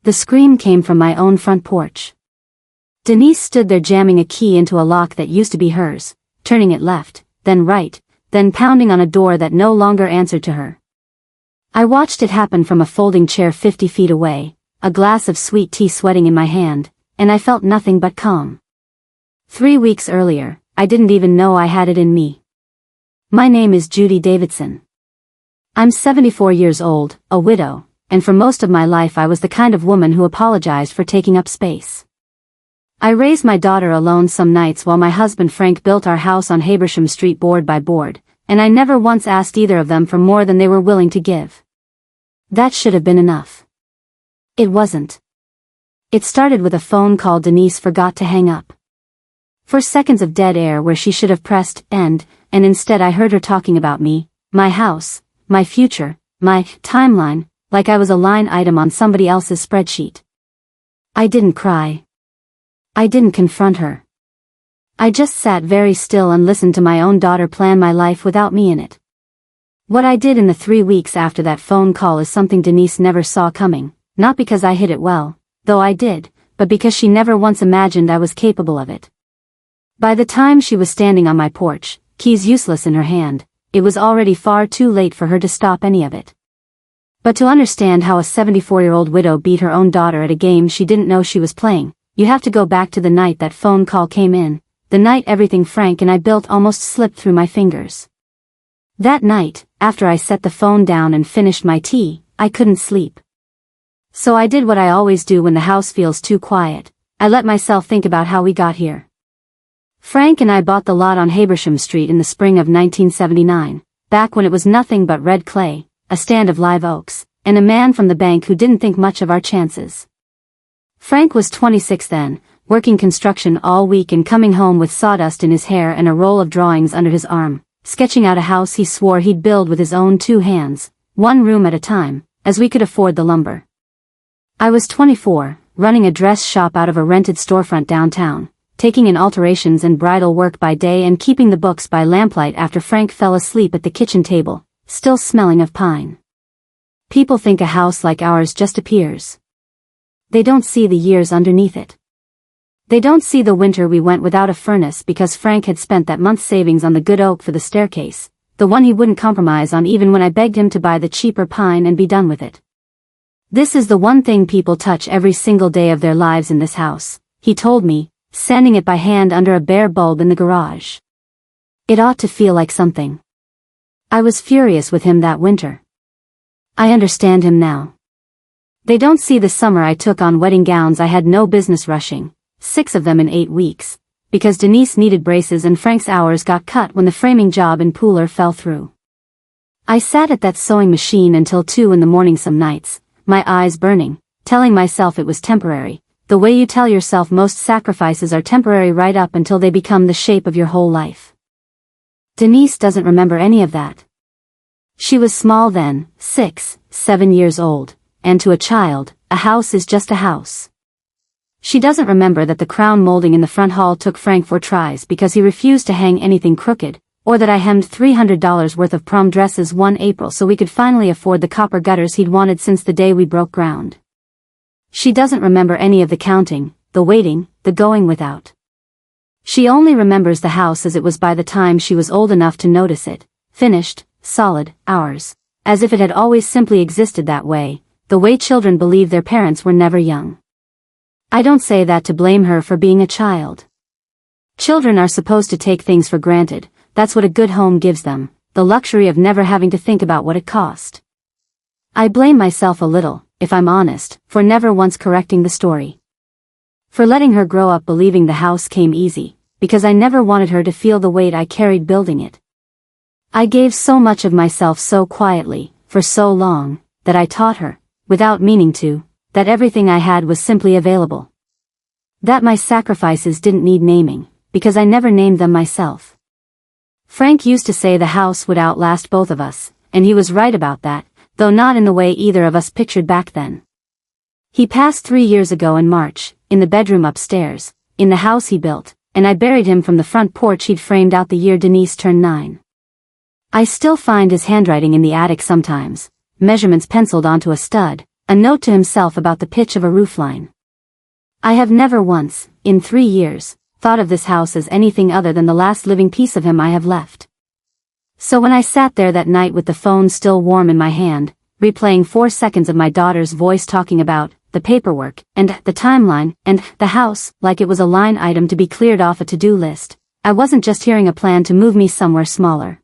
The scream came from my own front porch. Denise stood there jamming a key into a lock that used to be hers, turning it left, then right, then pounding on a door that no longer answered to her. I watched it happen from a folding chair 50 feet away, a glass of sweet tea sweating in my hand, and I felt nothing but calm. 3 weeks earlier, I didn't even know I had it in me. My name is Judie Davidson. I'm 74 years old, a widow, and for most of my life I was the kind of woman who apologized for taking up space. I raised my daughter alone some nights while my husband Frank built our house on Habersham Street board by board, and I never once asked either of them for more than they were willing to give. That should have been enough. It wasn't. It started with a phone call Denise forgot to hang up. 4 seconds of dead air where she should have pressed end, and instead I heard her talking about me, my house, my future, my timeline, like I was a line item on somebody else's spreadsheet. I didn't cry. I didn't confront her. I just sat very still and listened to my own daughter plan my life without me in it. What I did in the 3 weeks after that phone call is something Denise never saw coming, not because I hid it well, though I did, but because she never once imagined I was capable of it. By the time she was standing on my porch, keys useless in her hand, it was already far too late for her to stop any of it. But to understand how a 74-year-old widow beat her own daughter at a game she didn't know she was playing, you have to go back to the night that phone call came in, the night everything Frank and I built almost slipped through my fingers. That night, after I set the phone down and finished my tea, I couldn't sleep. So I did what I always do when the house feels too quiet. I let myself think about how we got here. Frank and I bought the lot on Habersham Street in the spring of 1979, back when it was nothing but red clay, a stand of live oaks, and a man from the bank who didn't think much of our chances. Frank was 26 then, working construction all week and coming home with sawdust in his hair and a roll of drawings under his arm, sketching out a house he swore he'd build with his own 2 hands, 1 room at a time, as we could afford the lumber. I was 24, running a dress shop out of a rented storefront downtown, taking in alterations and bridal work by day and keeping the books by lamplight after Frank fell asleep at the kitchen table, still smelling of pine. People think a house like ours just appears. They don't see the years underneath it. They don't see the winter we went without a furnace because Frank had spent that month's savings on the good oak for the staircase, the one he wouldn't compromise on even when I begged him to buy the cheaper pine and be done with it. This is the one thing people touch every single day of their lives in this house, he told me, sanding it by hand under a bare bulb in the garage. It ought to feel like something. I was furious with him that winter. I understand him now. They don't see the summer I took on wedding gowns I had no business rushing, 6 of them in 8 weeks, because Denise needed braces and Frank's hours got cut when the framing job in Pooler fell through. I sat at that sewing machine until 2 in the morning some nights, my eyes burning, telling myself it was temporary, the way you tell yourself most sacrifices are temporary right up until they become the shape of your whole life. Denise doesn't remember any of that. She was small then, 6, 7 years old, and to a child, a house is just a house. She doesn't remember that the crown molding in the front hall took Frank 4 tries because he refused to hang anything crooked, or that I hemmed $300 worth of prom dresses one April so we could finally afford the copper gutters he'd wanted since the day we broke ground. She doesn't remember any of the counting, the waiting, the going without. She only remembers the house as it was by the time she was old enough to notice it, finished, solid, ours, as if it had always simply existed that way, the way children believe their parents were never young. I don't say that to blame her for being a child. Children are supposed to take things for granted, that's what a good home gives them, the luxury of never having to think about what it cost. I blame myself a little, if I'm honest, for never once correcting the story. For letting her grow up believing the house came easy, because I never wanted her to feel the weight I carried building it. I gave so much of myself so quietly, for so long, that I taught her, without meaning to, that everything I had was simply available. That my sacrifices didn't need naming, because I never named them myself. Frank used to say the house would outlast both of us, and he was right about that, though not in the way either of us pictured back then. He passed 3 years ago in March, in the bedroom upstairs, in the house he built, and I buried him from the front porch he'd framed out the year Denise turned 9. I still find his handwriting in the attic sometimes, measurements penciled onto a stud, a note to himself about the pitch of a roofline. I have never once, in 3 years, thought of this house as anything other than the last living piece of him I have left. So when I sat there that night with the phone still warm in my hand, replaying 4 seconds of my daughter's voice talking about the paperwork, and the timeline, and the house, like it was a line item to be cleared off a to-do list, I wasn't just hearing a plan to move me somewhere smaller.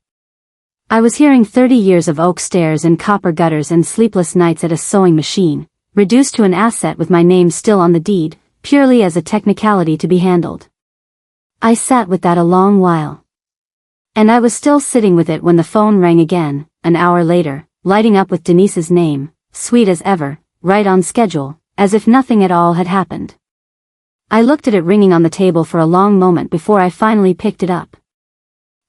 I was hearing 30 years of oak stairs and copper gutters and sleepless nights at a sewing machine, reduced to an asset with my name still on the deed, purely as a technicality to be handled. I sat with that a long while. And I was still sitting with it when the phone rang again, an hour later, lighting up with Denise's name, sweet as ever, right on schedule, as if nothing at all had happened. I looked at it ringing on the table for a long moment before I finally picked it up.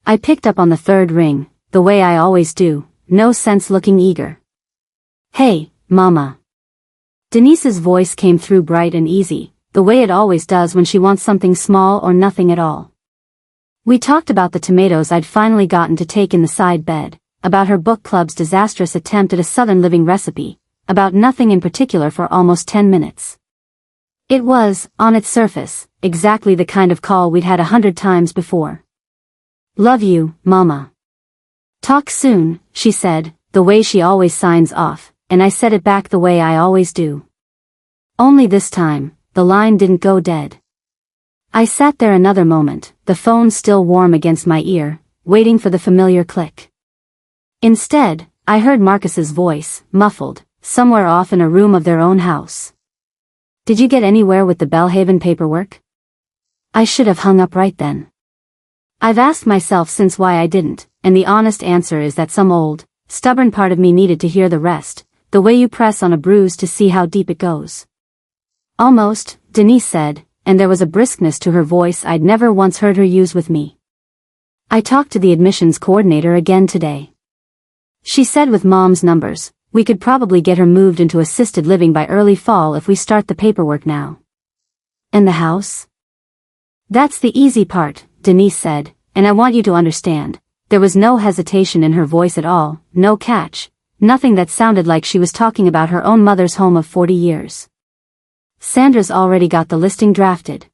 I picked up on the 3rd ring, the way I always do, no sense looking eager. "Hey, Mama." Denise's voice came through bright and easy, the way it always does when she wants something small or nothing at all. We talked about the tomatoes I'd finally gotten to take in the side bed, about her book club's disastrous attempt at a Southern living recipe, about nothing in particular for almost 10 minutes. It was, on its surface, exactly the kind of call we'd had 100 times before. "Love you, Mama." "Talk soon," she said, the way she always signs off, and I said it back the way I always do. Only this time, the line didn't go dead. I sat there another moment, the phone still warm against my ear, waiting for the familiar click. Instead, I heard Marcus's voice, muffled, somewhere off in a room of their own house. "Did you get anywhere with the Bellhaven paperwork?" I should have hung up right then. I've asked myself since why I didn't, and the honest answer is that some old, stubborn part of me needed to hear the rest, the way you press on a bruise to see how deep it goes. "Almost," Denise said, and there was a briskness to her voice I'd never once heard her use with me. "I talked to the admissions coordinator again today. She said with Mom's numbers, we could probably get her moved into assisted living by early fall if we start the paperwork now." "And the house?" "That's the easy part," Denise said, and I want you to understand. There was no hesitation in her voice at all, no catch, nothing that sounded like she was talking about her own mother's home of 40 years. "Sandra's already got the listing drafted.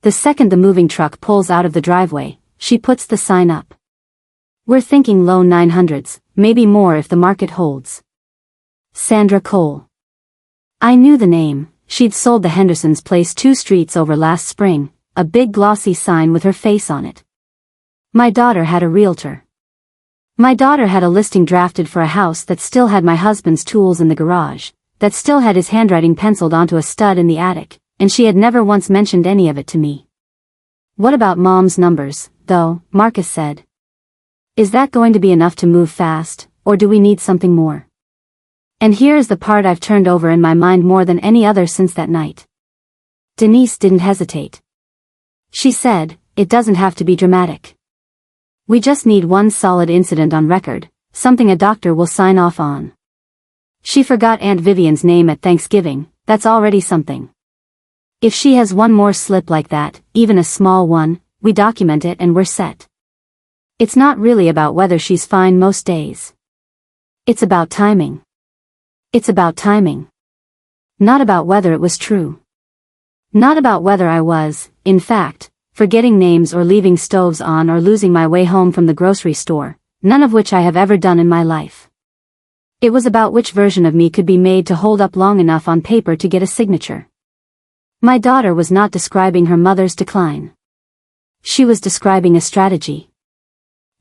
The second the moving truck pulls out of the driveway, she puts the sign up. We're thinking low 900s, maybe more if the market holds." Sandra Cole. I knew the name. She'd sold the Hendersons' place 2 streets over last spring, a big glossy sign with her face on it. My daughter had a realtor. My daughter had a listing drafted for a house that still had my husband's tools in the garage, that still had his handwriting penciled onto a stud in the attic, and she had never once mentioned any of it to me. "What about Mom's numbers, though?" Marcus said. "Is that going to be enough to move fast, or do we need something more?" And here is the part I've turned over in my mind more than any other since that night. Denise didn't hesitate. She said, "It doesn't have to be dramatic. We just need one solid incident on record, something a doctor will sign off on." She forgot Aunt Vivian's name at Thanksgiving, that's already something. If she has one more slip like that, even a small one, we document it and we're set. It's not really about whether she's fine most days. It's about timing. It's about timing. Not about whether it was true. Not about whether I was, in fact, forgetting names or leaving stoves on or losing my way home from the grocery store, none of which I have ever done in my life. It was about which version of me could be made to hold up long enough on paper to get a signature. My daughter was not describing her mother's decline. She was describing a strategy.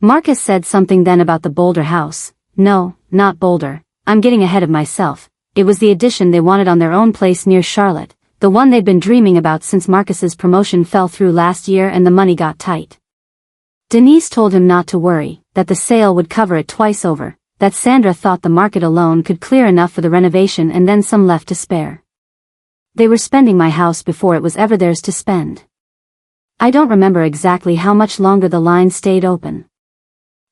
Marcus said something then about the Boulder house. No, not Boulder. I'm getting ahead of myself. It was the addition they wanted on their own place near Charlotte, the one they'd been dreaming about since Marcus's promotion fell through last year and the money got tight. Denise told him not to worry, that the sale would cover it twice over, that Sandra thought the market alone could clear enough for the renovation and then some left to spare. They were spending my house before it was ever theirs to spend. I don't remember exactly how much longer the line stayed open.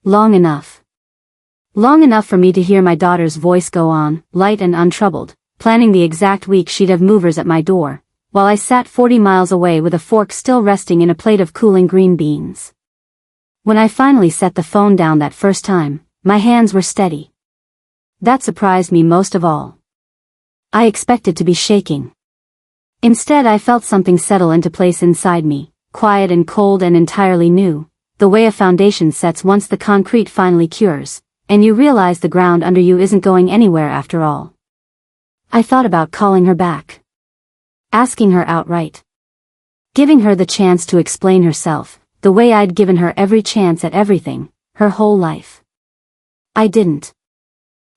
Long enough. Long enough for me to hear my daughter's voice go on, light and untroubled, planning the exact week she'd have movers at my door, while I sat 40 miles away with a fork still resting in a plate of cooling green beans. When I finally set the phone down that first time, my hands were steady. That surprised me most of all. I expected to be shaking. Instead I felt something settle into place inside me, quiet and cold and entirely new, the way a foundation sets once the concrete finally cures, and you realize the ground under you isn't going anywhere after all. I thought about calling her back. Asking her outright. Giving her the chance to explain herself, the way I'd given her every chance at everything, her whole life. I didn't.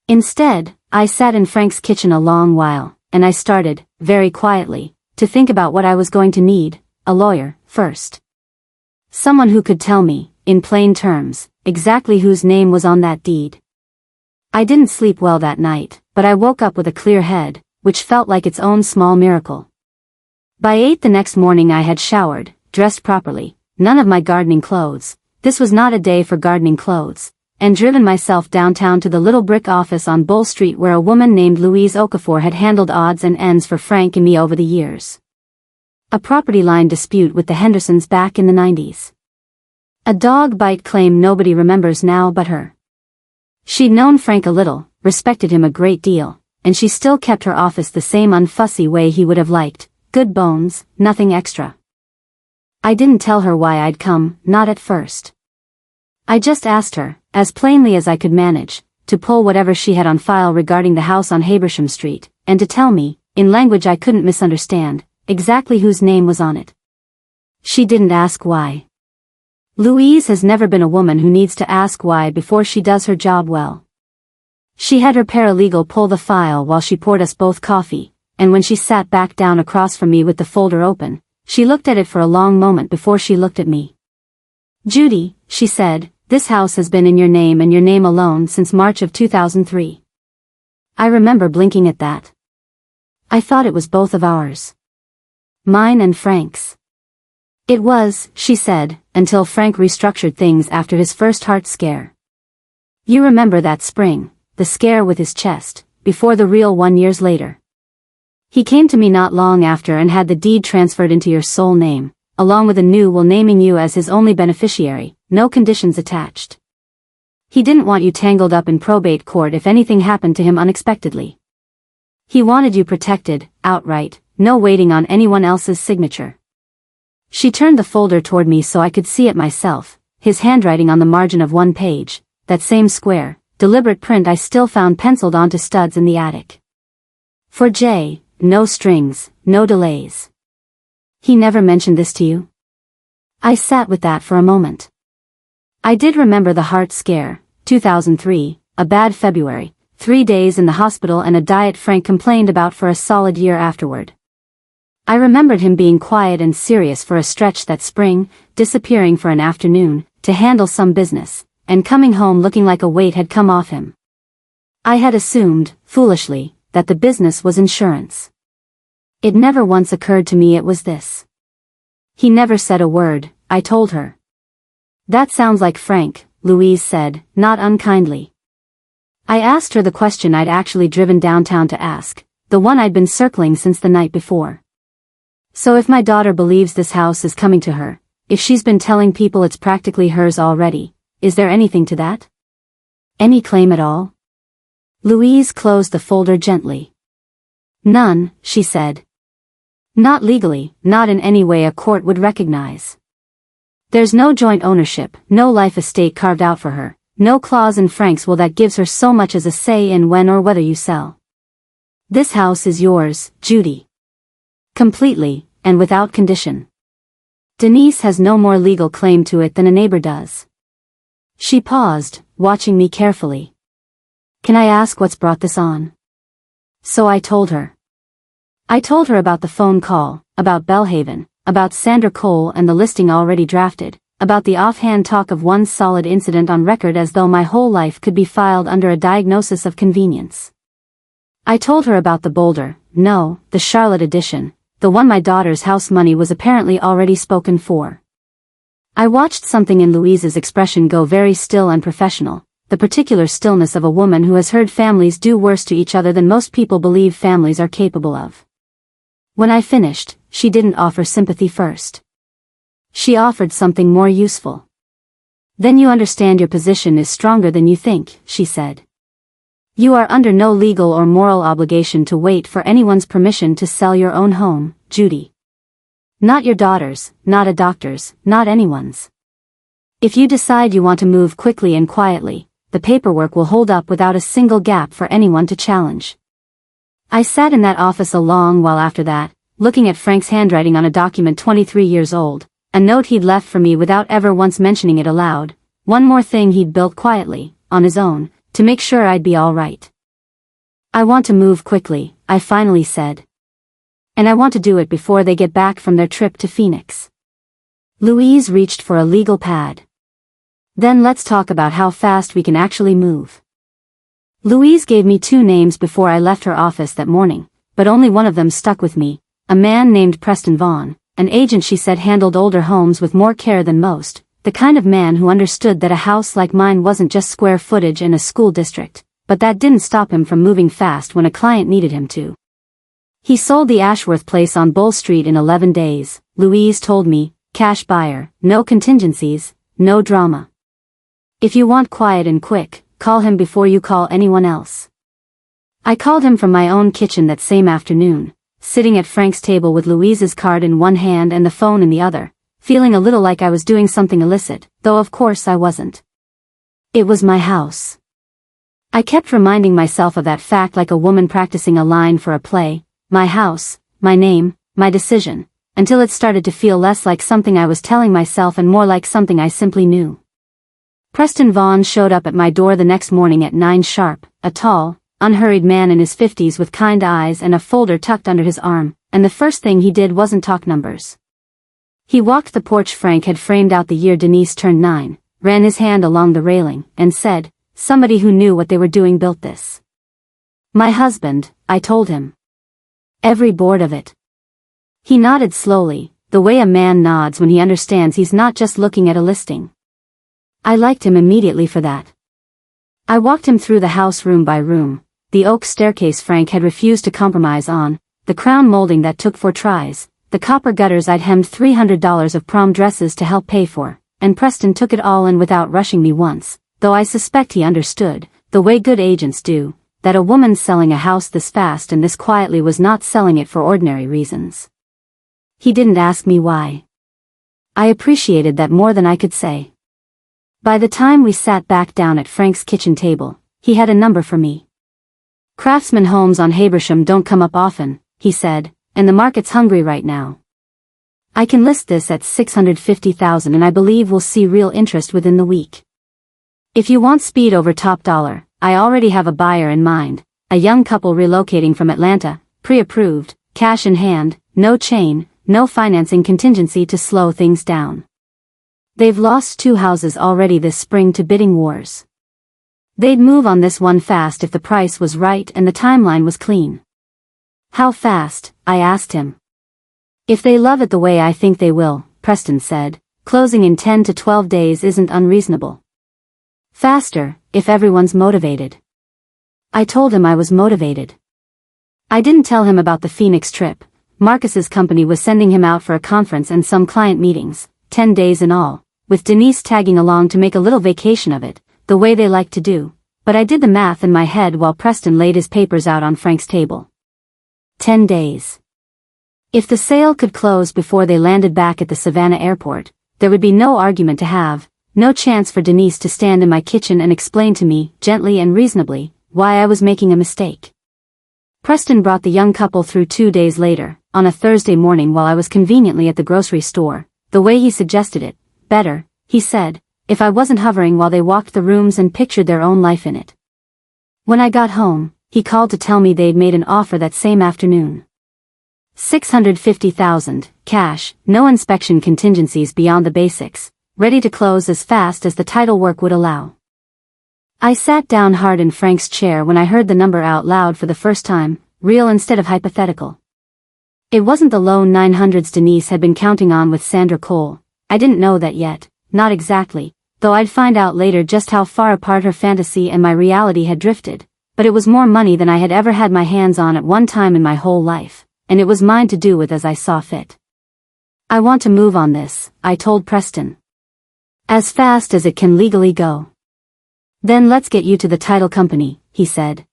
Instead, I sat in Frank's kitchen a long while, and I started, very quietly, to think about what I was going to need, a lawyer, first. Someone who could tell me, in plain terms, exactly whose name was on that deed. I didn't sleep well that night, but I woke up with a clear head, which felt like its own small miracle. By 8 the next morning I had showered, dressed properly, none of my gardening clothes, this was not a day for gardening clothes, and driven myself downtown to the little brick office on Bull Street where a woman named Louise Okafor had handled odds and ends for Frank and me over the years. A property line dispute with the Hendersons back in the 90s. A dog bite claim nobody remembers now but her. She'd known Frank a little, respected him a great deal, and she still kept her office the same unfussy way he would have liked, good bones, nothing extra. I didn't tell her why I'd come, not at first. I just asked her, as plainly as I could manage, to pull whatever she had on file regarding the house on Habersham Street, and to tell me, in language I couldn't misunderstand, exactly whose name was on it. She didn't ask why. Louise has never been a woman who needs to ask why before she does her job well. She had her paralegal pull the file while she poured us both coffee, and when she sat back down across from me with the folder open, she looked at it for a long moment before she looked at me. "Judy," she said, "this house has been in your name and your name alone since March of 2003. I remember blinking at that. I thought it was both of ours. Mine and Frank's. It was, she said, until Frank restructured things after his first heart scare. You remember that spring, the scare with his chest, before the real one years later. He came to me not long after and had the deed transferred into your sole name, along with a new will naming you as his only beneficiary, no conditions attached. He didn't want you tangled up in probate court if anything happened to him unexpectedly. He wanted you protected, outright, no waiting on anyone else's signature." She turned the folder toward me so I could see it myself, his handwriting on the margin of one page, that same square, deliberate print I still found penciled onto studs in the attic. For J, no strings, no delays. He never mentioned this to you? I sat with that for a moment. I did remember the heart scare, 2003, a bad February, 3 days in the hospital and a diet Frank complained about for a solid year afterward. I remembered him being quiet and serious for a stretch that spring, disappearing for an afternoon, to handle some business, and coming home looking like a weight had come off him. I had assumed, foolishly, that the business was insurance. It never once occurred to me it was this. He never said a word, I told her. That sounds like Frank, Louise said, not unkindly. I asked her the question I'd actually driven downtown to ask, the one I'd been circling since the night before. So if my daughter believes this house is coming to her, if she's been telling people it's practically hers already, is there anything to that? Any claim at all? Louise closed the folder gently. None, she said. Not legally, not in any way a court would recognize. There's no joint ownership, no life estate carved out for her, no clause in Frank's will that gives her so much as a say in when or whether you sell. This house is yours, Judy. Completely, and without condition. Denise has no more legal claim to it than a neighbor does. She paused, watching me carefully. Can I ask what's brought this on? So I told her. I told her about the phone call, about Belhaven, about Sandra Cole and the listing already drafted, about the offhand talk of one solid incident on record as though my whole life could be filed under a diagnosis of convenience. I told her about the Boulder, no, the Charlotte edition, the one my daughter's house money was apparently already spoken for. I watched something in Louise's expression go very still and professional, the particular stillness of a woman who has heard families do worse to each other than most people believe families are capable of. When I finished, she didn't offer sympathy first. She offered something more useful. Then you understand your position is stronger than you think, she said. You are under no legal or moral obligation to wait for anyone's permission to sell your own home, Judie. Not your daughter's, not a doctor's, not anyone's. If you decide you want to move quickly and quietly, the paperwork will hold up without a single gap for anyone to challenge. I sat in that office a long while after that, looking at Frank's handwriting on a document 23 years old, a note he'd left for me without ever once mentioning it aloud, one more thing he'd built quietly, on his own, to make sure I'd be all right. I want to move quickly, I finally said. And I want to do it before they get back from their trip to Phoenix. Louise reached for a legal pad. Then let's talk about how fast we can actually move. Louise gave me 2 names before I left her office that morning, but only one of them stuck with me, a man named Preston Vaughn, an agent she said handled older homes with more care than most, the kind of man who understood that a house like mine wasn't just square footage in a school district, but that didn't stop him from moving fast when a client needed him to. He sold the Ashworth place on Bull Street in 11 days, Louise told me, cash buyer, no contingencies, no drama. If you want quiet and quick, call him before you call anyone else. I called him from my own kitchen that same afternoon, sitting at Frank's table with Louise's card in one hand and the phone in the other, feeling a little like I was doing something illicit, though of course I wasn't. It was my house. I kept reminding myself of that fact like a woman practicing a line for a play, my house, my name, my decision, until it started to feel less like something I was telling myself and more like something I simply knew. Preston Vaughn showed up at my door the next morning at 9 sharp, a tall, unhurried man in his 50s with kind eyes and a folder tucked under his arm, and the first thing he did wasn't talk numbers. He walked the porch Frank had framed out the year Denise turned 9, ran his hand along the railing, and said, "Somebody who knew what they were doing built this." "My husband," I told him. "Every board of it." He nodded slowly, the way a man nods when he understands he's not just looking at a listing. I liked him immediately for that. I walked him through the house room by room, the oak staircase Frank had refused to compromise on, the crown molding that took 4 tries, the copper gutters I'd hemmed $300 of prom dresses to help pay for, and Preston took it all in without rushing me once, though I suspect he understood, the way good agents do, that a woman selling a house this fast and this quietly was not selling it for ordinary reasons. He didn't ask me why. I appreciated that more than I could say. By the time we sat back down at Frank's kitchen table, he had a number for me. "Craftsman homes on Habersham don't come up often," he said, "and the market's hungry right now. I can list this at $650,000 and I believe we'll see real interest within the week. If you want speed over top dollar, I already have a buyer in mind, a young couple relocating from Atlanta, pre-approved, cash in hand, no chain, no financing contingency to slow things down. They've lost 2 houses already this spring to bidding wars. They'd move on this one fast if the price was right and the timeline was clean." "How fast?" I asked him. "If they love it the way I think they will," Preston said, "closing in 10 to 12 days isn't unreasonable. Faster, if everyone's motivated." I told him I was motivated. I didn't tell him about the Phoenix trip. Marcus's company was sending him out for a conference and some client meetings, 10 days in all, with Denise tagging along to make a little vacation of it, the way they like to do, but I did the math in my head while Preston laid his papers out on Frank's table. 10 days. If the sale could close before they landed back at the Savannah airport, there would be no argument to have, no chance for Denise to stand in my kitchen and explain to me, gently and reasonably, why I was making a mistake. Preston brought the young couple through 2 days later, on a Thursday morning while I was conveniently at the grocery store, the way he suggested it, better, he said, if I wasn't hovering while they walked the rooms and pictured their own life in it. When I got home, he called to tell me they'd made an offer that same afternoon. $650,000, cash, no inspection contingencies beyond the basics, ready to close as fast as the title work would allow. I sat down hard in Frank's chair when I heard the number out loud for the first time, real instead of hypothetical. It wasn't the low 900s Denise had been counting on with Sandra Cole. I didn't know that yet, not exactly, though I'd find out later just how far apart her fantasy and my reality had drifted, but it was more money than I had ever had my hands on at one time in my whole life, and it was mine to do with as I saw fit. "I want to move on this," I told Preston. "As fast as it can legally go." "Then let's get you to the title company," he said.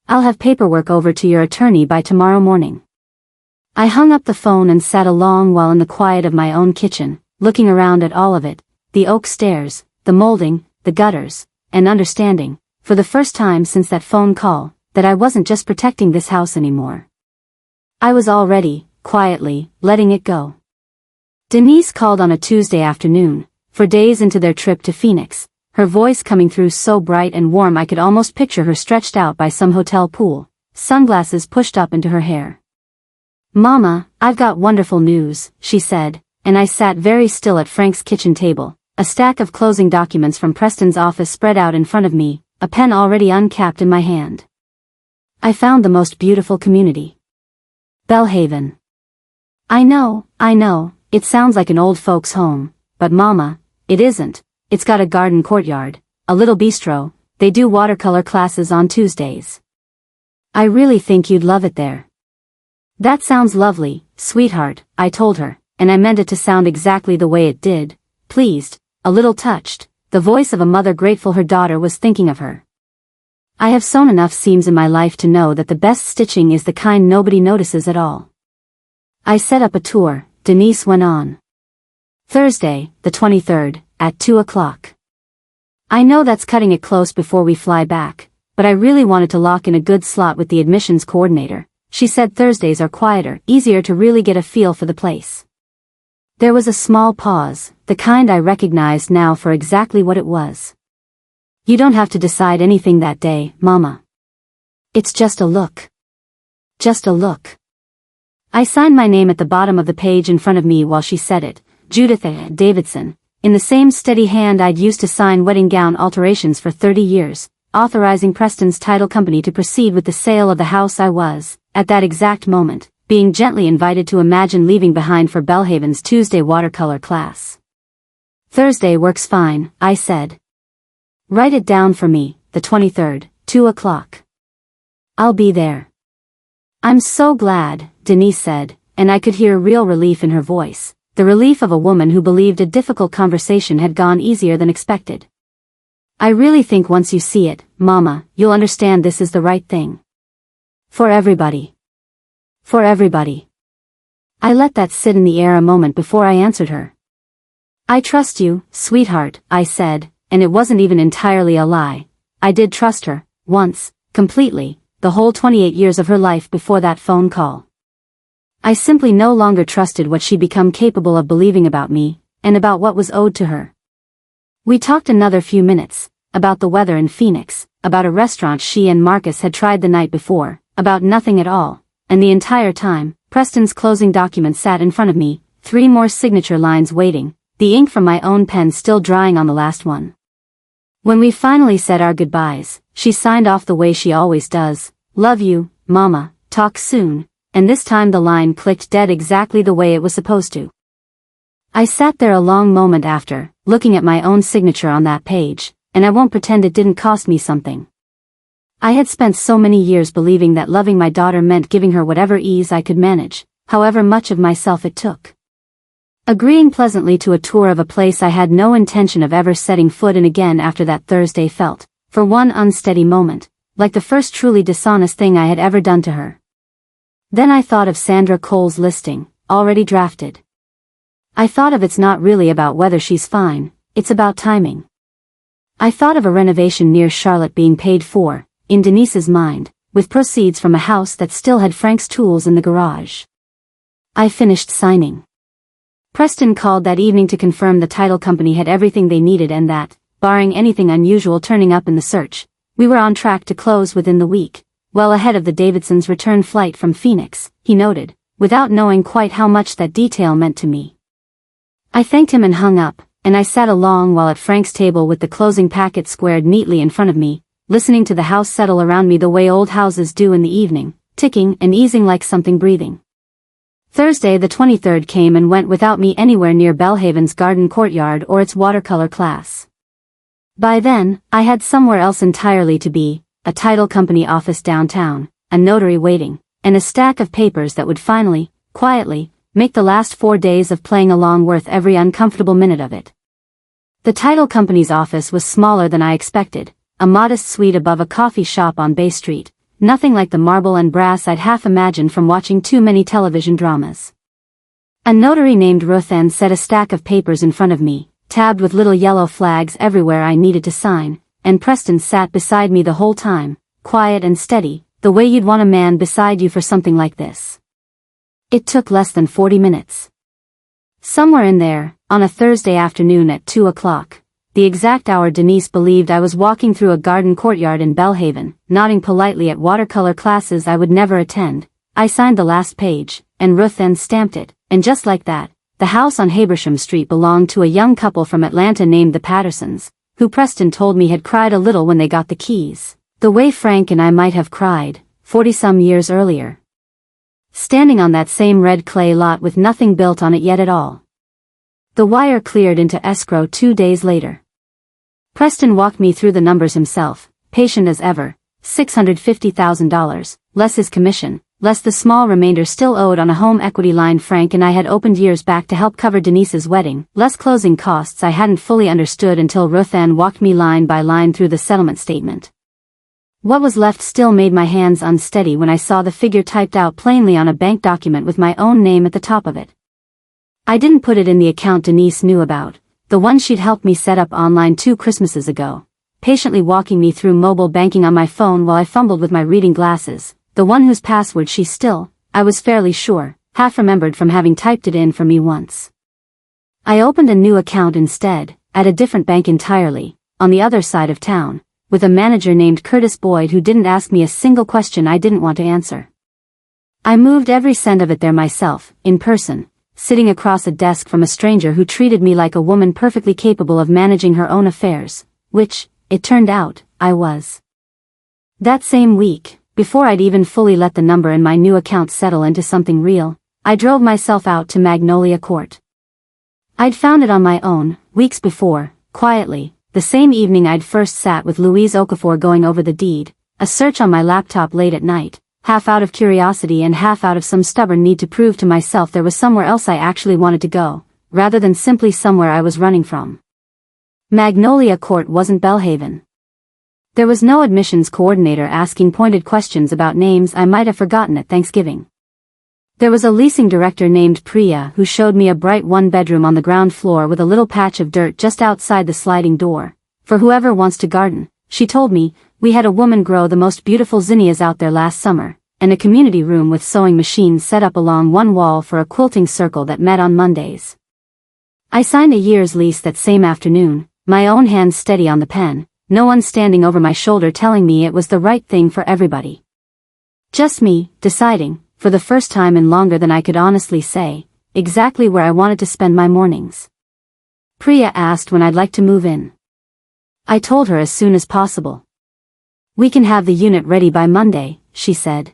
I'll have paperwork over to your attorney by tomorrow morning. I hung up the phone and sat a long while in the quiet of my own kitchen, looking around at all of it, the oak stairs, the molding, the gutters, and understanding, for the first time since that phone call, that I wasn't just protecting this house anymore. I was already, quietly, letting it go. Denise called on a Tuesday afternoon, for days into their trip to Phoenix, her voice coming through so bright and warm I could almost picture her stretched out by some hotel pool, sunglasses pushed up into her hair. "Mama, I've got wonderful news," she said, and I sat very still at Frank's kitchen table, a stack of closing documents from Preston's office spread out in front of me, a pen already uncapped in my hand. "I found the most beautiful community. Belhaven." I know, it sounds like an old folks' home, but Mama, it isn't. It's got a garden courtyard, a little bistro, they do watercolor classes on Tuesdays. I really think you'd love it there. "That sounds lovely, sweetheart," I told her, and I meant it to sound exactly the way it did, pleased, a little touched, the voice of a mother grateful her daughter was thinking of her. I have sewn enough seams in my life to know that the best stitching is the kind nobody notices at all. I set up a tour, Denise went on. "Thursday, the 23rd, at 2 o'clock. I know that's cutting it close before we fly back, but I really wanted to lock in a good slot with the admissions coordinator. She said Thursdays are quieter, easier to really get a feel for the place." There was a small pause, the kind I recognized now for exactly what it was. "You don't have to decide anything that day, Mama. It's just a look. Just a look." I signed my name at the bottom of the page in front of me while she said it, Judie Davidson, in the same steady hand I'd used to sign wedding gown alterations for 30 years, authorizing Preston's title company to proceed with the sale of the house I was, at that exact moment, being gently invited to imagine leaving behind for Belhaven's Tuesday watercolor class. "Thursday works fine," I said. "Write it down for me, the 23rd, 2 o'clock. I'll be there." "I'm so glad," Denise said, and I could hear real relief in her voice, the relief of a woman who believed a difficult conversation had gone easier than expected. "I really think once you see it, Mama, you'll understand this is the right thing. For everybody. For everybody." I let that sit in the air a moment before I answered her. "I trust you, sweetheart," I said, and it wasn't even entirely a lie. I did trust her, once, completely, the whole 28 years of her life before that phone call. I simply no longer trusted what she'd become capable of believing about me, and about what was owed to her. We talked another few minutes, about the weather in Phoenix, about a restaurant she and Marcus had tried the night before, about nothing at all, and the entire time, Preston's closing document sat in front of me, 3 more signature lines waiting, the ink from my own pen still drying on the last one. When we finally said our goodbyes, she signed off the way she always does, "Love you, Mama, talk soon," and this time the line clicked dead exactly the way it was supposed to. I sat there a long moment after, looking at my own signature on that page, and I won't pretend it didn't cost me something. I had spent so many years believing that loving my daughter meant giving her whatever ease I could manage, however much of myself it took. Agreeing pleasantly to a tour of a place I had no intention of ever setting foot in again after that Thursday felt, for one unsteady moment, like the first truly dishonest thing I had ever done to her. Then I thought of Sandra Cole's listing, already drafted. I thought of it's not really about whether she's fine, it's about timing. I thought of a renovation near Charlotte being paid for, in Denise's mind, with proceeds from a house that still had Frank's tools in the garage. I finished signing. Preston called that evening to confirm the title company had everything they needed and that, barring anything unusual turning up in the search, we were on track to close within the week, well ahead of the Davidsons' return flight from Phoenix, he noted, without knowing quite how much that detail meant to me. I thanked him and hung up, and I sat a long while at Frank's table with the closing packet squared neatly in front of me, listening to the house settle around me the way old houses do in the evening, ticking and easing like something breathing. Thursday the 23rd came and went without me anywhere near Belhaven's garden courtyard or its watercolor class. By then, I had somewhere else entirely to be, a title company office downtown, a notary waiting, and a stack of papers that would finally, quietly, make the last 4 days of playing along worth every uncomfortable minute of it. The title company's office was smaller than I expected, a modest suite above a coffee shop on Bay Street, nothing like the marble and brass I'd half imagined from watching too many television dramas. A notary named Ruthann set a stack of papers in front of me, tabbed with little yellow flags everywhere I needed to sign, and Preston sat beside me the whole time, quiet and steady, the way you'd want a man beside you for something like this. It took less than 40 minutes. Somewhere in there, on a Thursday afternoon at 2 o'clock, the exact hour Denise believed I was walking through a garden courtyard in Belhaven, nodding politely at watercolor classes I would never attend, I signed the last page, and Ruthann stamped it, and just like that, the house on Habersham Street belonged to a young couple from Atlanta named the Pattersons, who Preston told me had cried a little when they got the keys, the way Frank and I might have cried, 40-some years earlier. Standing on that same red clay lot with nothing built on it yet at all. The wire cleared into escrow 2 days later. Preston walked me through the numbers himself, patient as ever, $650,000, less his commission, less the small remainder still owed on a home equity line Frank and I had opened years back to help cover Denise's wedding, less closing costs I hadn't fully understood until Ruthann walked me line by line through the settlement statement. What was left still made my hands unsteady when I saw the figure typed out plainly on a bank document with my own name at the top of it. I didn't put it in the account Denise knew about, the one she'd helped me set up online 2 Christmases ago, patiently walking me through mobile banking on my phone while I fumbled with my reading glasses, the one whose password she still, I was fairly sure, half remembered from having typed it in for me once. I opened a new account instead, at a different bank entirely, on the other side of town, with a manager named Curtis Boyd who didn't ask me a single question I didn't want to answer. I moved every cent of it there myself, in person, sitting across a desk from a stranger who treated me like a woman perfectly capable of managing her own affairs, which, it turned out, I was. That same week, before I'd even fully let the number in my new account settle into something real, I drove myself out to Magnolia Court. I'd found it on my own, weeks before, quietly, the same evening I'd first sat with Louise Okafor going over the deed, a search on my laptop late at night, half out of curiosity and half out of some stubborn need to prove to myself there was somewhere else I actually wanted to go, rather than simply somewhere I was running from. Magnolia Court wasn't Belhaven. There was no admissions coordinator asking pointed questions about names I might have forgotten at Thanksgiving. There was a leasing director named Priya who showed me a bright one-bedroom on the ground floor with a little patch of dirt just outside the sliding door. For whoever wants to garden, she told me, we had a woman grow the most beautiful zinnias out there last summer, and a community room with sewing machines set up along one wall for a quilting circle that met on Mondays. I signed a year's lease that same afternoon, my own hand steady on the pen, no one standing over my shoulder telling me it was the right thing for everybody. Just me, deciding, for the first time in longer than I could honestly say, exactly where I wanted to spend my mornings. Priya asked when I'd like to move in. I told her as soon as possible. We can have the unit ready by Monday, she said.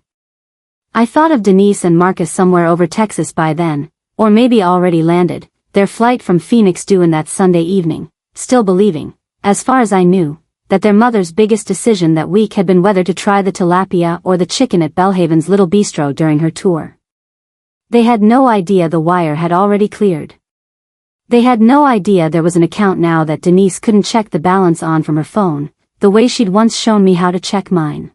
I thought of Denise and Marcus somewhere over Texas by then, or maybe already landed, their flight from Phoenix due in that Sunday evening, still believing, as far as I knew, that their mother's biggest decision that week had been whether to try the tilapia or the chicken at Belhaven's Little Bistro during her tour. They had no idea the wire had already cleared. They had no idea there was an account now that Denise couldn't check the balance on from her phone, the way she'd once shown me how to check mine.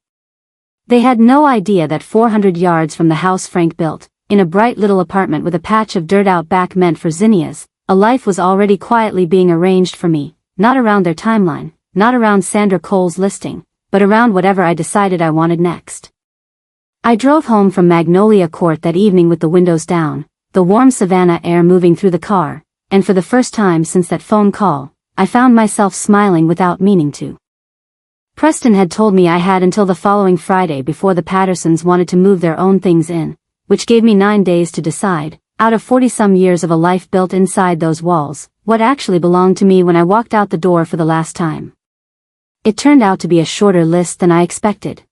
They had no idea that 400 yards from the house Frank built, in a bright little apartment with a patch of dirt out back meant for zinnias, a life was already quietly being arranged for me, not around their timeline, not around Sandra Cole's listing, but around whatever I decided I wanted next. I drove home from Magnolia Court that evening with the windows down, the warm Savannah air moving through the car, and for the first time since that phone call, I found myself smiling without meaning to. Preston had told me I had until the following Friday before the Pattersons wanted to move their own things in, which gave me 9 days to decide, out of 40-some years of a life built inside those walls, what actually belonged to me when I walked out the door for the last time. It turned out to be a shorter list than I expected.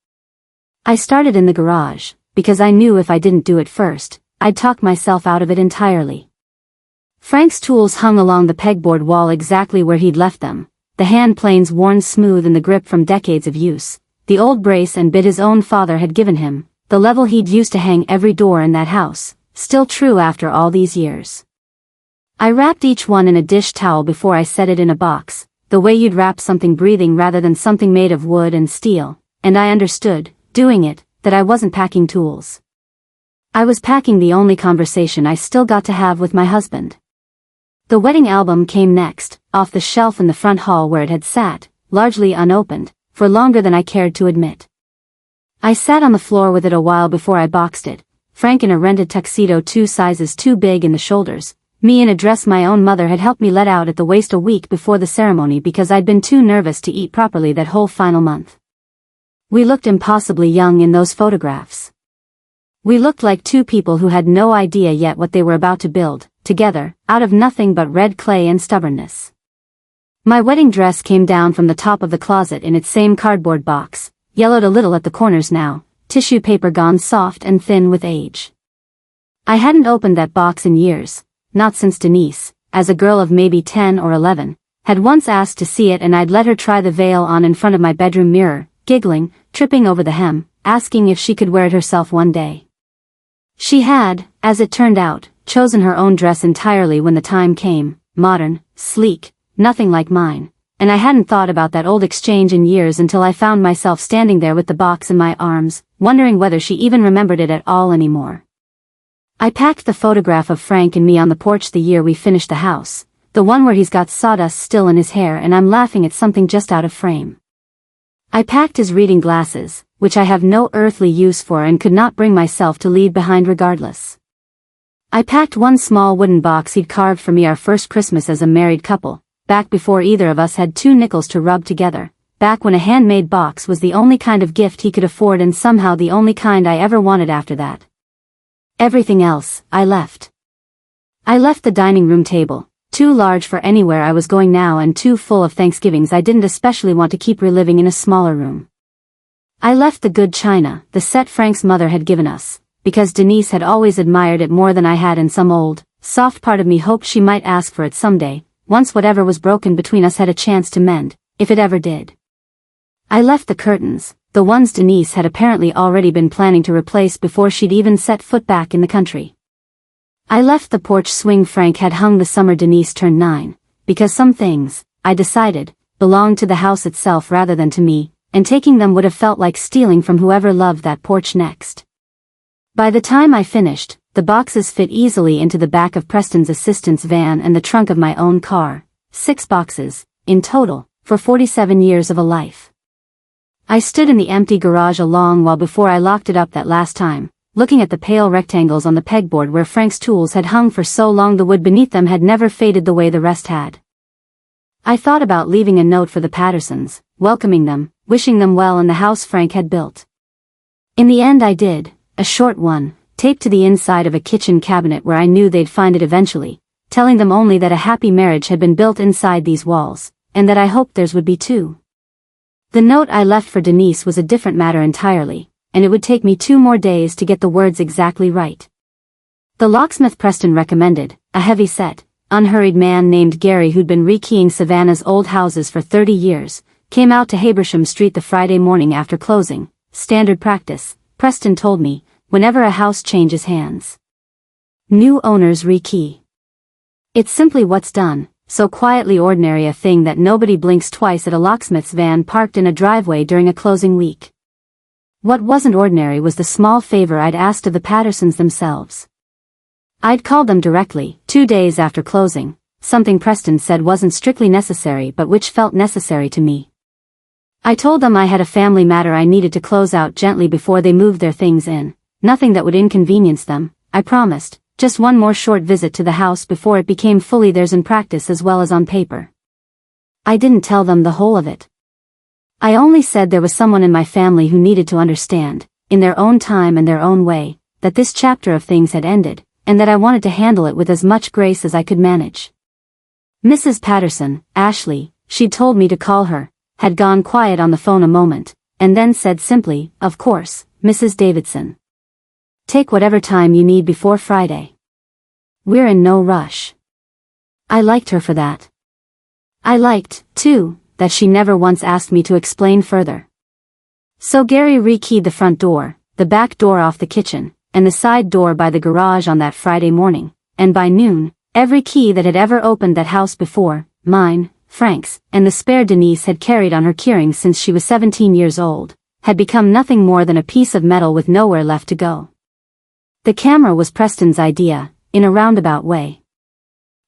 I started in the garage, because I knew if I didn't do it first, I'd talk myself out of it entirely. Frank's tools hung along the pegboard wall exactly where he'd left them, the hand planes worn smooth in the grip from decades of use, the old brace and bit his own father had given him, the level he'd used to hang every door in that house, still true after all these years. I wrapped each one in a dish towel before I set it in a box, the way you'd wrap something breathing rather than something made of wood and steel, and I understood, doing it, that I wasn't packing tools. I was packing the only conversation I still got to have with my husband. The wedding album came next, off the shelf in the front hall where it had sat, largely unopened, for longer than I cared to admit. I sat on the floor with it a while before I boxed it, Frank in a rented tuxedo 2 sizes too big in the shoulders, me in a dress my own mother had helped me let out at the waist a week before the ceremony because I'd been too nervous to eat properly that whole final month. We looked impossibly young in those photographs. We looked like two people who had no idea yet what they were about to build, together, out of nothing but red clay and stubbornness. My wedding dress came down from the top of the closet in its same cardboard box, yellowed a little at the corners now, tissue paper gone soft and thin with age. I hadn't opened that box in years, not since Denise, as a girl of maybe 10 or 11, had once asked to see it and I'd let her try the veil on in front of my bedroom mirror, giggling, tripping over the hem, asking if she could wear it herself one day. She had, as it turned out, chosen her own dress entirely when the time came, modern, sleek, nothing like mine, and I hadn't thought about that old exchange in years until I found myself standing there with the box in my arms, wondering whether she even remembered it at all anymore. I packed the photograph of Frank and me on the porch the year we finished the house, the one where he's got sawdust still in his hair and I'm laughing at something just out of frame. I packed his reading glasses, which I have no earthly use for and could not bring myself to leave behind regardless. I packed one small wooden box he'd carved for me our first Christmas as a married couple, back before either of us had 2 nickels to rub together, back when a handmade box was the only kind of gift he could afford and somehow the only kind I ever wanted after that. Everything else, I left. I left the dining room table, too large for anywhere I was going now and too full of Thanksgivings I didn't especially want to keep reliving in a smaller room. I left the good china, the set Frank's mother had given us, because Denise had always admired it more than I had and some old, soft part of me hoped she might ask for it someday, once whatever was broken between us had a chance to mend, if it ever did. I left the curtains, the ones Denise had apparently already been planning to replace before she'd even set foot back in the country. I left the porch swing Frank had hung the summer Denise turned 9, because some things, I decided, belonged to the house itself rather than to me, and taking them would have felt like stealing from whoever loved that porch next. By the time I finished, the boxes fit easily into the back of Preston's assistant's van and the trunk of my own car, 6 boxes, in total, for 47 years of a life. I stood in the empty garage a long while before I locked it up that last time, looking at the pale rectangles on the pegboard where Frank's tools had hung for so long the wood beneath them had never faded the way the rest had. I thought about leaving a note for the Pattersons, welcoming them, wishing them well in the house Frank had built. In the end I did, a short one, taped to the inside of a kitchen cabinet where I knew they'd find it eventually, telling them only that a happy marriage had been built inside these walls, and that I hoped theirs would be too. The note I left for Denise was a different matter entirely, and it would take me 2 more days to get the words exactly right. The locksmith Preston recommended, a heavy-set, unhurried man named Gary who'd been rekeying Savannah's old houses for 30 years, came out to Habersham Street the Friday morning after closing, standard practice, Preston told me, whenever a house changes hands. New owners rekey. It's simply what's done, so quietly ordinary a thing that nobody blinks twice at a locksmith's van parked in a driveway during a closing week. What wasn't ordinary was the small favor I'd asked of the Pattersons themselves. I'd called them directly, 2 days after closing, something Preston said wasn't strictly necessary but which felt necessary to me. I told them I had a family matter I needed to close out gently before they moved their things in, nothing that would inconvenience them, I promised, just one more short visit to the house before it became fully theirs in practice as well as on paper. I didn't tell them the whole of it. I only said there was someone in my family who needed to understand, in their own time and their own way, that this chapter of things had ended, and that I wanted to handle it with as much grace as I could manage. Mrs. Patterson, Ashley, she'd told me to call her, had gone quiet on the phone a moment, and then said simply, "Of course, Mrs. Davidson. Take whatever time you need before Friday. We're in no rush." I liked her for that. I liked, too, that she never once asked me to explain further. So Gary rekeyed the front door, the back door off the kitchen, and the side door by the garage on that Friday morning, and by noon, every key that had ever opened that house before, mine, Frank's, and the spare Denise had carried on her keyring since she was 17 years old, had become nothing more than a piece of metal with nowhere left to go. The camera was Preston's idea, in a roundabout way.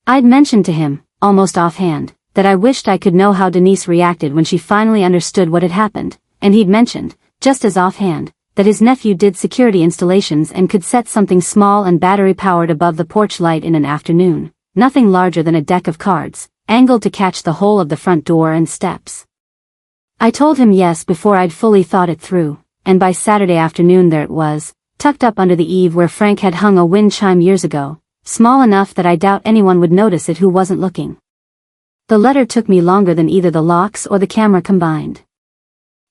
I'd mentioned to him, almost offhand, that I wished I could know how Denise reacted when she finally understood what had happened, and he'd mentioned, just as offhand, that his nephew did security installations and could set something small and battery-powered above the porch light in an afternoon, nothing larger than a deck of cards, angled to catch the whole of the front door and steps. I told him yes before I'd fully thought it through, and by Saturday afternoon there it was, tucked up under the eave where Frank had hung a wind chime years ago, small enough that I doubt anyone would notice it who wasn't looking. The letter took me longer than either the locks or the camera combined.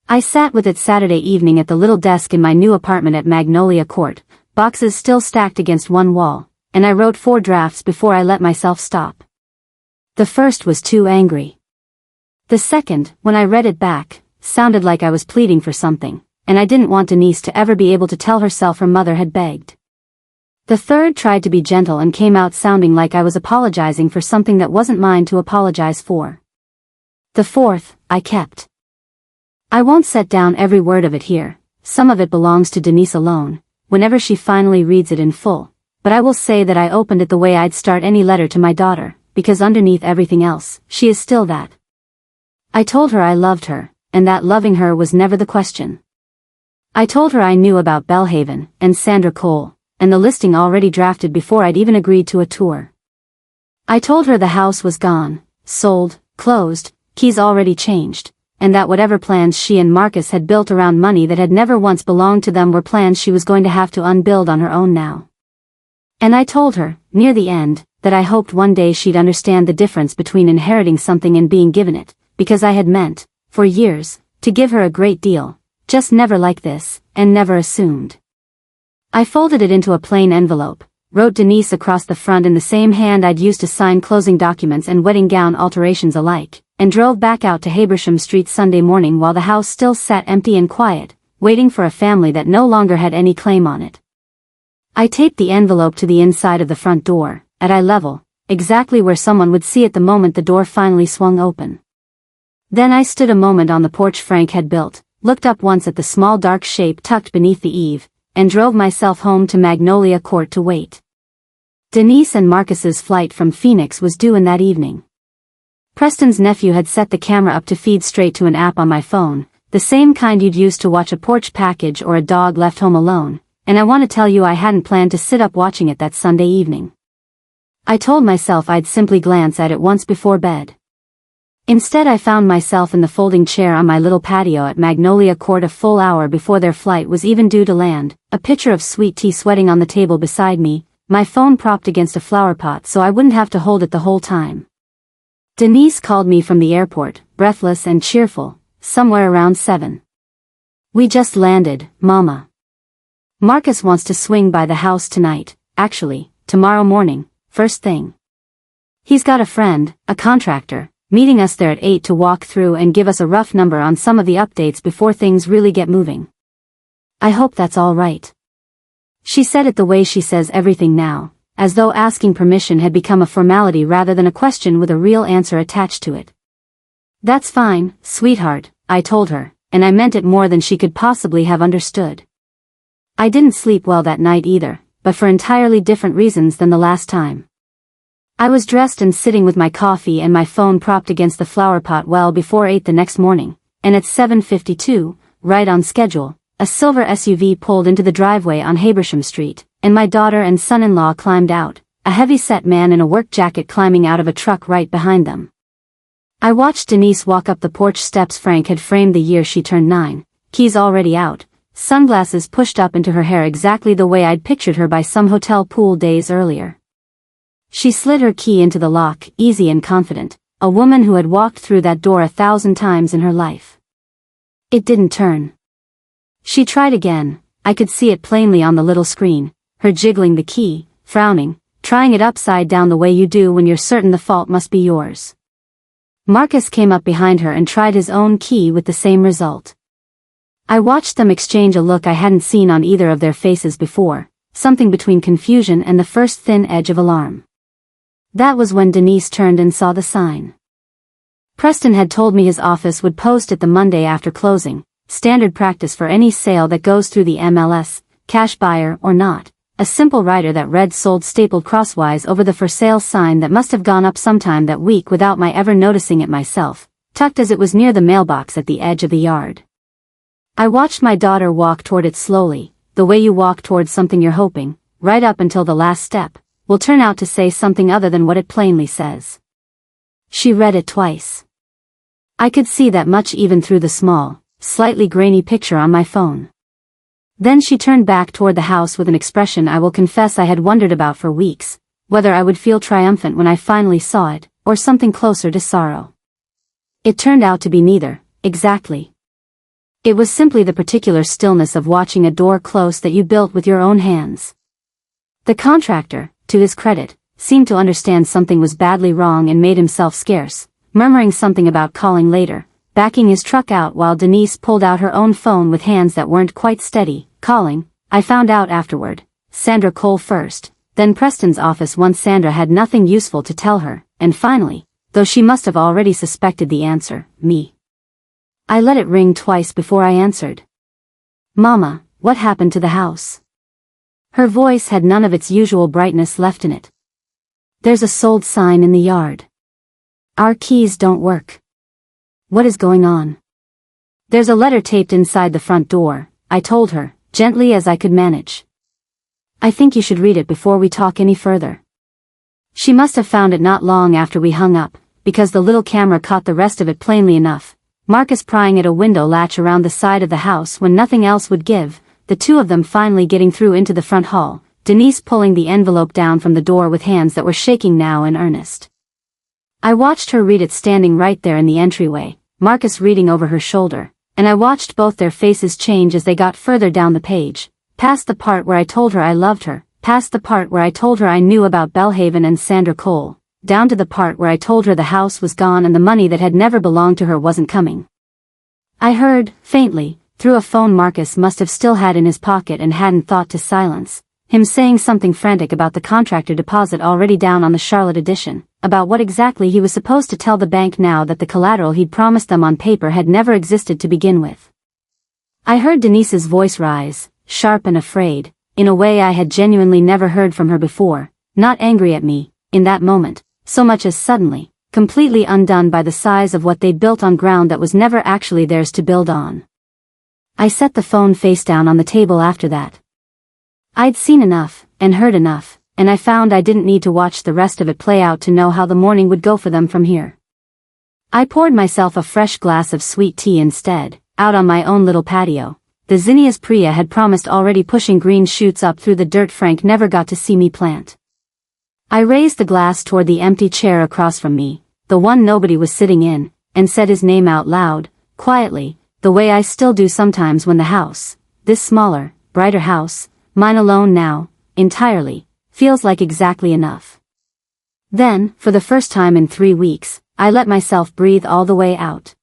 I sat with it Saturday evening at the little desk in my new apartment at Magnolia Court, boxes still stacked against one wall, and I wrote 4 drafts before I let myself stop. The first was too angry. The second, when I read it back, sounded like I was pleading for something, and I didn't want Denise to ever be able to tell herself her mother had begged. The third tried to be gentle and came out sounding like I was apologizing for something that wasn't mine to apologize for. The fourth, I kept. I won't set down every word of it here, some of it belongs to Denise alone, whenever she finally reads it in full, but I will say that I opened it the way I'd start any letter to my daughter, because underneath everything else, she is still that. I told her I loved her, and that loving her was never the question. I told her I knew about Bellhaven, and Sandra Cole, and the listing already drafted before I'd even agreed to a tour. I told her the house was gone, sold, closed, keys already changed, and that whatever plans she and Marcus had built around money that had never once belonged to them were plans she was going to have to unbuild on her own now. And I told her, near the end, that I hoped one day she'd understand the difference between inheriting something and being given it, because I had meant, for years, to give her a great deal, just never like this, and never assumed. I folded it into a plain envelope, wrote Denise across the front in the same hand I'd used to sign closing documents and wedding gown alterations alike, and drove back out to Habersham Street Sunday morning while the house still sat empty and quiet, waiting for a family that no longer had any claim on it. I taped the envelope to the inside of the front door, at eye level, exactly where someone would see it the moment the door finally swung open. Then I stood a moment on the porch Frank had built, looked up once at the small dark shape tucked beneath the eave, and drove myself home to Magnolia Court to wait. Denise and Marcus's flight from Phoenix was due in that evening. Preston's nephew had set the camera up to feed straight to an app on my phone, the same kind you'd use to watch a porch package or a dog left home alone, and I want to tell you I hadn't planned to sit up watching it that Sunday evening. I told myself I'd simply glance at it once before bed. Instead I found myself in the folding chair on my little patio at Magnolia Court a full hour before their flight was even due to land, a pitcher of sweet tea sweating on the table beside me, my phone propped against a flower pot so I wouldn't have to hold it the whole time. Denise called me from the airport, breathless and cheerful, somewhere around 7. "We just landed, Mama. Marcus wants to swing by the house tonight, actually, tomorrow morning, first thing. He's got a friend, a contractor, meeting us there at 8 to walk through and give us a rough number on some of the updates before things really get moving. I hope that's all right." She said it the way she says everything now, as though asking permission had become a formality rather than a question with a real answer attached to it. "That's fine, sweetheart," I told her, and I meant it more than she could possibly have understood. I didn't sleep well that night either, but for entirely different reasons than the last time. I was dressed and sitting with my coffee and my phone propped against the flower pot well before 8 the next morning, and at 7:52, right on schedule, a silver SUV pulled into the driveway on Habersham Street, and my daughter and son-in-law climbed out, a heavy-set man in a work jacket climbing out of a truck right behind them. I watched Denise walk up the porch steps Frank had framed the year she turned 9, keys already out, sunglasses pushed up into her hair exactly the way I'd pictured her by some hotel pool days earlier. She slid her key into the lock, easy and confident, a woman who had walked through that door 1,000 times in her life. It didn't turn. She tried again, I could see it plainly on the little screen, her jiggling the key, frowning, trying it upside down the way you do when you're certain the fault must be yours. Marcus came up behind her and tried his own key with the same result. I watched them exchange a look I hadn't seen on either of their faces before, something between confusion and the first thin edge of alarm. That was when Denise turned and saw the sign. Preston had told me his office would post it the Monday after closing, standard practice for any sale that goes through the MLS, cash buyer or not. A simple writer that read sold stapled crosswise over the for sale sign that must have gone up sometime that week without my ever noticing it myself, tucked as it was near the mailbox at the edge of the yard. I watched my daughter walk toward it slowly, the way you walk towards something you're hoping, right up until the last step, will turn out to say something other than what it plainly says. She read it twice. I could see that much even through the small, slightly grainy picture on my phone. Then she turned back toward the house with an expression I will confess I had wondered about for weeks, whether I would feel triumphant when I finally saw it, or something closer to sorrow. It turned out to be neither, exactly. It was simply the particular stillness of watching a door close that you built with your own hands. The contractor, to his credit, seemed to understand something was badly wrong and made himself scarce, murmuring something about calling later, backing his truck out while Denise pulled out her own phone with hands that weren't quite steady, calling, I found out afterward, Sandra Cole first, then Preston's office once Sandra had nothing useful to tell her, and finally, though she must have already suspected the answer, me. I let it ring twice before I answered. Mama, what happened to the house? Her voice had none of its usual brightness left in it. There's a sold sign in the yard. Our keys don't work. What is going on? There's a letter taped inside the front door, I told her, gently as I could manage. I think you should read it before we talk any further. She must have found it not long after we hung up, because the little camera caught the rest of it plainly enough. Marcus prying at a window latch around the side of the house when nothing else would give, the two of them finally getting through into the front hall, Denise pulling the envelope down from the door with hands that were shaking now in earnest. I watched her read it standing right there in the entryway, Marcus reading over her shoulder, and I watched both their faces change as they got further down the page, past the part where I told her I loved her, past the part where I told her I knew about Belhaven and Sandra Cole, down to the part where I told her the house was gone and the money that had never belonged to her wasn't coming. I heard, faintly, through a phone Marcus must have still had in his pocket and hadn't thought to silence, him saying something frantic about the contractor deposit already down on the Charlotte edition, about what exactly he was supposed to tell the bank now that the collateral he'd promised them on paper had never existed to begin with. I heard Denise's voice rise, sharp and afraid, in a way I had genuinely never heard from her before, not angry at me, in that moment, so much as suddenly, completely undone by the size of what they'd built on ground that was never actually theirs to build on. I set the phone face down on the table after that. I'd seen enough, and heard enough, and I found I didn't need to watch the rest of it play out to know how the morning would go for them from here. I poured myself a fresh glass of sweet tea instead, out on my own little patio. The zinnias Priya had promised already pushing green shoots up through the dirt Frank never got to see me plant. I raised the glass toward the empty chair across from me, the one nobody was sitting in, and said his name out loud, quietly, the way I still do sometimes when the house, this smaller, brighter house, mine alone now, entirely, feels like exactly enough. Then, for the first time in 3 weeks, I let myself breathe all the way out.